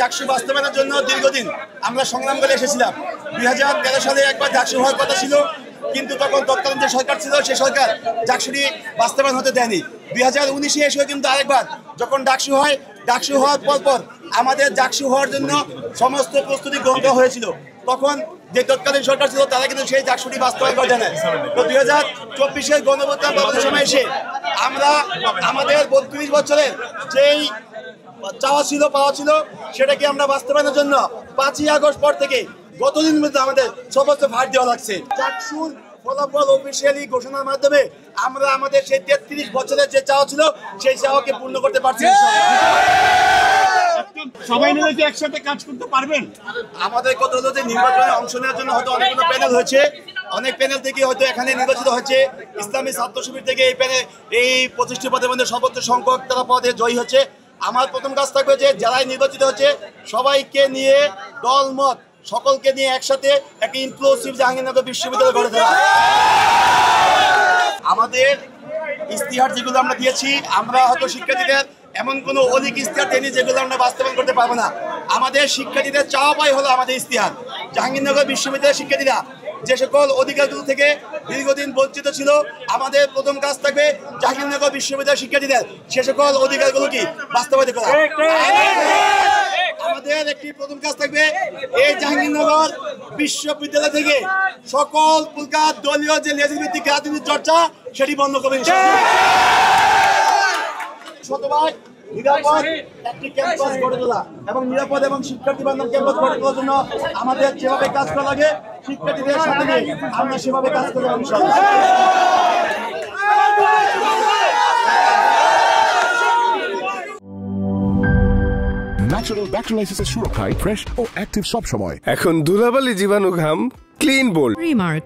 ডাকসু বাস্তবায়নের জন্য দীর্ঘদিন আমরা সংগ্রাম করে এসেছিলাম। 2013 সালে একবার ডাকসু হওয়ার কথা ছিল, কিন্তু তখন তৎকালীন যে সরকার ছিল সেই সরকার ডাকসুটি বাস্তবায়ন হতে দেয়নি। 2019-এ এসেও কিন্তু আরেকবার যখন ডাকসু হয়, ডাকসু হওয়ার পর আমাদের ডাকসু হওয়ার জন্য সমস্ত প্রস্তুতি গ্রহণ করা হয়েছিল। তখন যে তৎকালীন সরকার ছিল তারা কিন্তু সেই ডাকসুটি বাস্তবায়ন করে দেয়। তো 2024-এর গণভোটের পরবর্তী সময় এসে আমরা আমাদের 32 বছরের যেই চাওয়া ছিল পাওয়া ছিল সেটাকে আমরা বাস্তবায়নের জন্য 5ই আগস্ট পর থেকে গতদিন মধ্যে আমাদের সমস্ত ভাট দেওয়া লাগছে। ডাকসুর ফলাফল অফিসিয়ালি ঘোষণার মাধ্যমে আমরা আমাদের সেই 33 বছরের যে চাওয়া ছিল সেই চাওয়াকে পূর্ণ করতে পারছি। সবাই মিলে কি একসাথে কাজ করতে পারবেন? আমাদের কত হলো যে নির্বাচনে অংশ নেওয়ার জন্য হয়তো অনেকগুলো প্যানেল হয়েছে, অনেক প্যানেল থেকে হয়তো এখানে নির্বাচিত হয়েছে। ইসলামী ছাত্র শিবির থেকে এই 25টি পদের মধ্যে সর্বোচ্চ সংখ্যক তারা পদে জয়ী হচ্ছে। আমার প্রথম কাজ থাকবে যে যারাই নির্বাচিত হচ্ছে সবাইকে নিয়ে দলমত সকলকে নিয়ে একসাথে একটা ইনক্লুসিভ জাহাঙ্গীরনগর বিশ্ববিদ্যালয় গড়ে তোলা। আমাদের ইস্তিহার যেগুলো আমরা দিয়েছি, আমরা হয়তো শিক্ষার্থীদের এমন কোনো অধিক ইস্তিহার দেয়নি যেগুলো আমরা বাস্তবায়ন করতে পারবো না। আমাদের শিক্ষার্থীদের চাওয়া পাই হলো আমাদের ইস্তিহার। জাহাঙ্গীরনগর বিশ্ববিদ্যালয়ের শিক্ষার্থীরা যে সকল অধিকারগুলো থেকে দীর্ঘদিন বঞ্চিত ছিল, আমাদের প্রথম কাজ থাকবে জাহাঙ্গীরনগর বিশ্ববিদ্যালয়ের শিক্ষার্থীদের সে সকল অধিকারগুলো কি বাস্তবায়িত করা। আমাদের একটি প্রথম কাজ থাকবে এই জাহাঙ্গীরনগর বিশ্ববিদ্যালয় থেকে সকল প্রকার দলীয় যে লেজভিত্তিক রাজনীতির চর্চা সেটি বন্ধ করবে। শতভাগ নিরাপদ একটি ক্যাম্পাস গড়ে তোলা এবং নিরাপদ এবং শিক্ষার্থী বান্ধব ক্যাম্পাস গড়ে তোলার জন্য আমাদের যেভাবে কাজ করা লাগে শিক্ষার্থীদের সাথে নিয়ে আমরা সেভাবে কাজ করব ইনশাআল্লাহ। ন্যাচারাল ব্যাকটেরিয়ালাইসিসের সুরক্ষায় ফ্রেশ ও অ্যাক্টিভ সব সময়। এখন ধুলাবালি জীবাণু ঘাম ক্লিন বোল্ড রিমার্ক